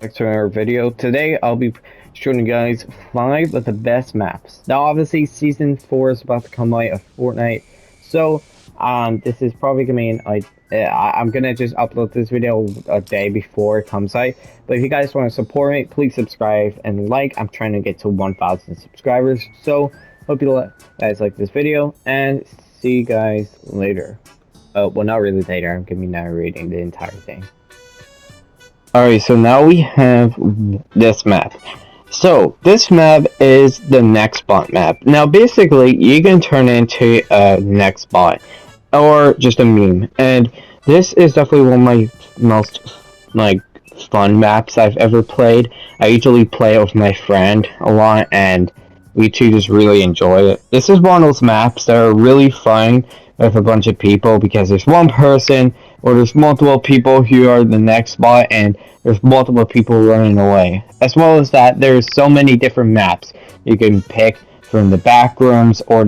Back to our video. Today I'll be showing you guys 5 of the best maps. Now obviously season 4 is about to come out of Fortnite, so this is probably gonna mean I'm gonna just upload this video a day before it comes out. But if you guys want to support me, please subscribe and like. I'm trying to get to 1,000 subscribers, so hope you guys like this video and see you guys later. Well, not really later. I'm gonna be narrating the entire thing. Alright, so now we have this map. So, this map is the next bot map. Now, basically, you can turn into a next bot, or just a meme. And this is definitely one of my most, fun maps I've ever played. I usually play it with my friend a lot, and we two just really enjoy it. This is one of those maps that are really fun with a bunch of people, because there's one person, or there's multiple people who are the next bot, and there's multiple people running away. As well as that, there's so many different maps you can pick from the back rooms, or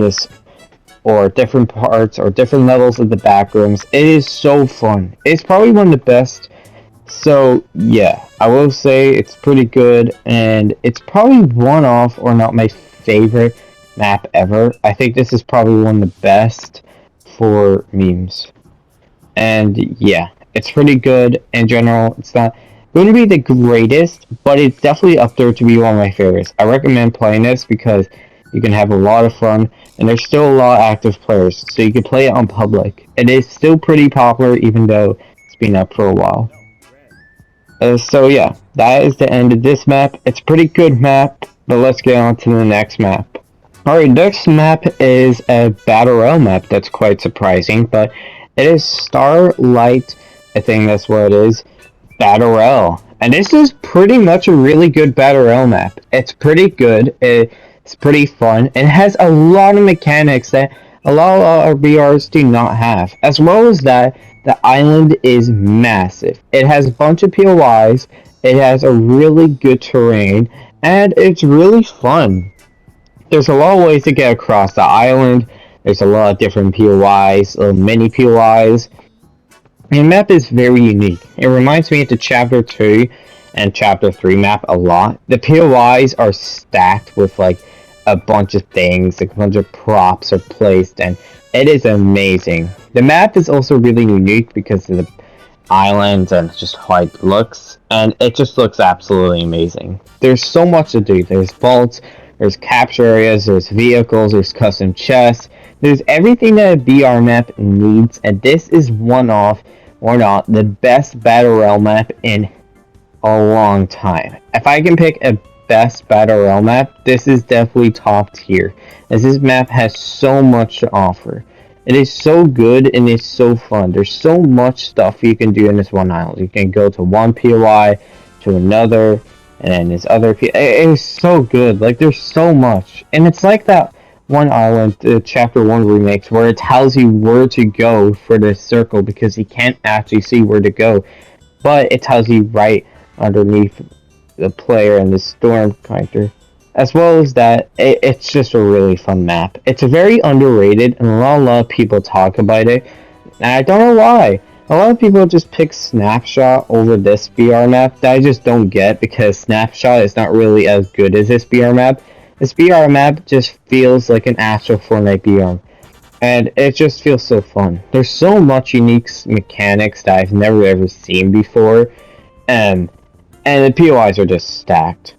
different parts, or different levels of the back rooms. It is so fun. It's probably one of the best. So yeah, I will say it's pretty good, and it's probably one off, or not my favorite map ever. I think this is probably one of the best for memes. And yeah, it's pretty good in general. It's not going to be the greatest, but it's definitely up there to be one of my favorites. I recommend playing this because you can have a lot of fun, and there's still a lot of active players, so you can play it on public. It is still pretty popular, even though it's been up for a while. So yeah, that is the end of this map. It's a pretty good map, but let's get on to the next map. Alright, next map is a Battle Royale map. That's quite surprising, but it is Starlight, I think that's what it is, Battle Royale. And this is pretty much a really good Battle Royale map. It's pretty good, it's pretty fun, and it has a lot of mechanics that a lot of our BRs do not have. As well as that, the island is massive. It has a bunch of POIs, it has a really good terrain, and it's really fun. There's a lot of ways to get across the island. There's a lot of different POIs, little mini POIs. The map is very unique. It reminds me of the Chapter 2 and Chapter 3 map a lot. The POIs are stacked with a bunch of things, a bunch of props are placed, and it is amazing. The map is also really unique because of the islands and just how it looks, and it just looks absolutely amazing. There's so much to do. There's vaults, there's capture areas, there's vehicles, there's custom chests, there's everything that a BR map needs, and this is one off, or not, the best Battle Royale map in a long time. If I can pick a best Battle Royale map, this is definitely top tier, as this map has so much to offer. It is so good and it's so fun. There's so much stuff you can do in this one island. You can go to one POI, to another, and then this other POI. It is so good. There's so much. And it's like that one island, the Chapter 1 remakes, where it tells you where to go for this circle, because you can't actually see where to go. But it tells you right underneath the player and the storm character. As well as that, it's just a really fun map. It's a very underrated, and a lot of people talk about it, and I don't know why. A lot of people just pick Snapshot over this BR map that I just don't get, because Snapshot is not really as good as this BR map. This BR map just feels like an actual Fortnite BR, and it just feels so fun. There's so much unique mechanics that I've never ever seen before, and the POIs are just stacked.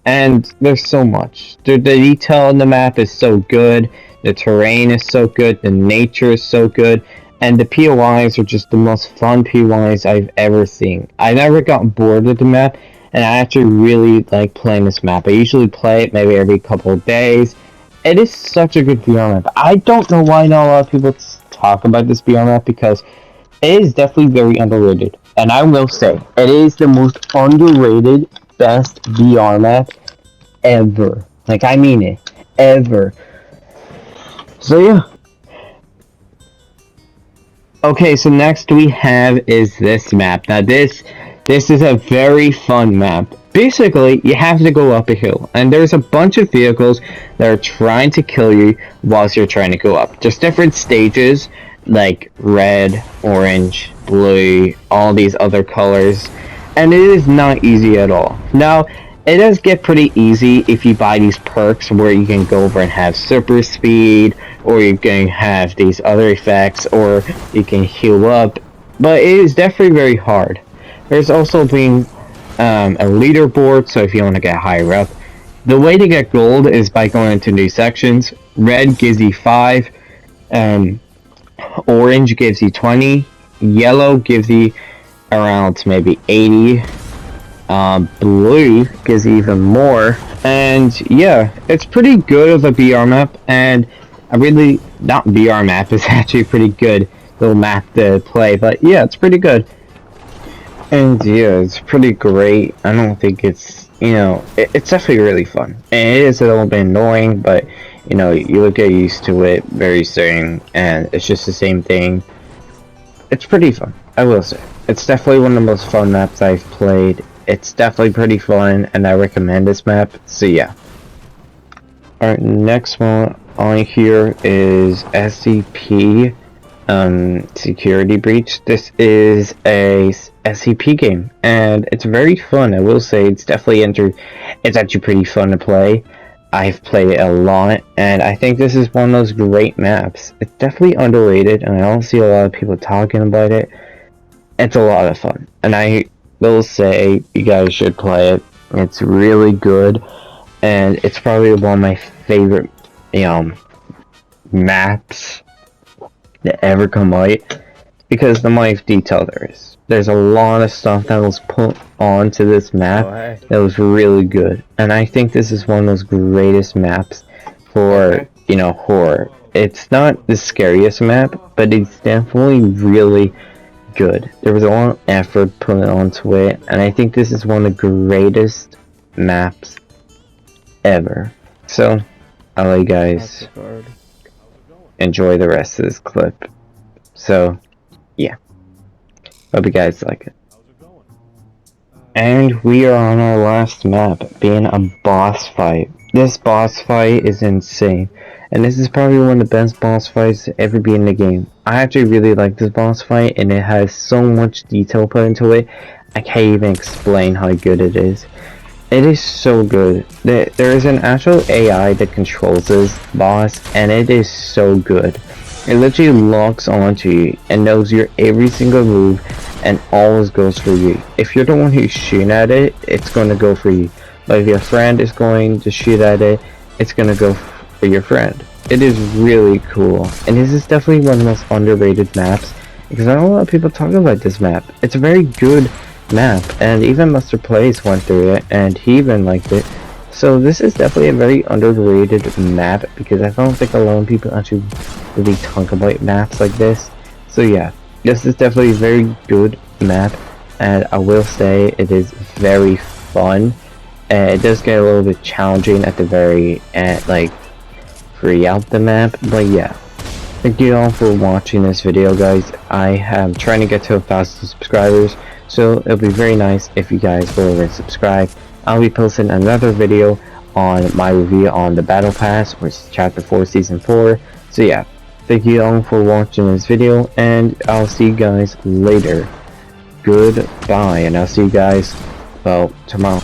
And there's so much. The detail in the map is so good, the terrain is so good, the nature is so good, and the POIs are just the most fun POIs I've ever seen. I never got bored with the map, and I actually really like playing this map. I usually play it maybe every couple of days. It is such a good BR map. I don't know why not a lot of people talk about this BR map, because it is definitely very underrated. And I will say, it is the most underrated best BR map ever. I mean it. Ever. So yeah. Okay, so next we have is this map. Now this is a very fun map. Basically, you have to go up a hill, and there's a bunch of vehicles that are trying to kill you whilst you're trying to go up. There's different stages, like red, orange, blue, all these other colors. and it is not easy at all. Now, it does get pretty easy if you buy these perks where you can go over and have super speed, or you can have these other effects, or you can heal up, but it is definitely very hard. There's also been a leaderboard, so if you want to get higher up. The way to get gold is by going into new sections. Red gives you 5, orange gives you 20, yellow gives you around maybe 80, blue gives you even more, and yeah, it's pretty good of a BR map, and I really, not BR map, is actually a pretty good little map to play, but yeah, it's pretty good. And yeah, it's pretty great. I don't think it's, it's definitely really fun. And it is a little bit annoying, but, you'll get used to it very soon, and it's just the same thing. It's pretty fun, I will say. It's definitely one of the most fun maps I've played. It's definitely pretty fun, and I recommend this map, so yeah. Alright, next one on here is SCP. Security Breach. This is a SCP game, and it's very fun. I will say it's definitely it's actually pretty fun to play. I've played it a lot, and I think this is one of those great maps. It's definitely underrated, and I don't see a lot of people talking about it. It's a lot of fun, and I will say you guys should play it. It's really good, and it's probably one of my favorite, maps that ever come out, because the amount of detail there is. There's a lot of stuff that was put onto this map that was really good, and I think this is one of those greatest maps for horror. It's not the scariest map, but it's definitely really good. There was a lot of effort put onto it, and I think this is one of the greatest maps ever. So I'll let you guys enjoy the rest of this clip. So yeah, hope you guys like it. And we are on our last map, being a boss fight. This boss fight is insane, and this is probably one of the best boss fights to ever be in the game. I actually really like this boss fight, and it has so much detail put into it, I can't even explain how good it is. It is so good. There is an actual AI that controls this boss, and it is so good. It literally locks onto you and knows your every single move and always goes for you. If you're the one who's shooting at it, it's going to go for you. But if your friend is going to shoot at it, it's going to go for your friend. It is really cool, and this is definitely one of the most underrated maps, because not a lot of people talk about this map. It's a very good map, and even Mr. Plays went through it, and he even liked it. So this is definitely a very underrated map, because I don't think a lot of people actually really talk about maps like this. So yeah, this is definitely a very good map, and I will say it is very fun. It does get a little bit challenging at the very end, like throughout the map, but yeah. Thank you all for watching this video, guys. I am trying to get to 1,000 subscribers, so it'll be very nice if you guys go over and subscribe. I'll be posting another video on my review on the Battle Pass, which is Chapter 4, Season 4. So yeah, thank you all for watching this video, and I'll see you guys later. Goodbye, and I'll see you guys, well, tomorrow.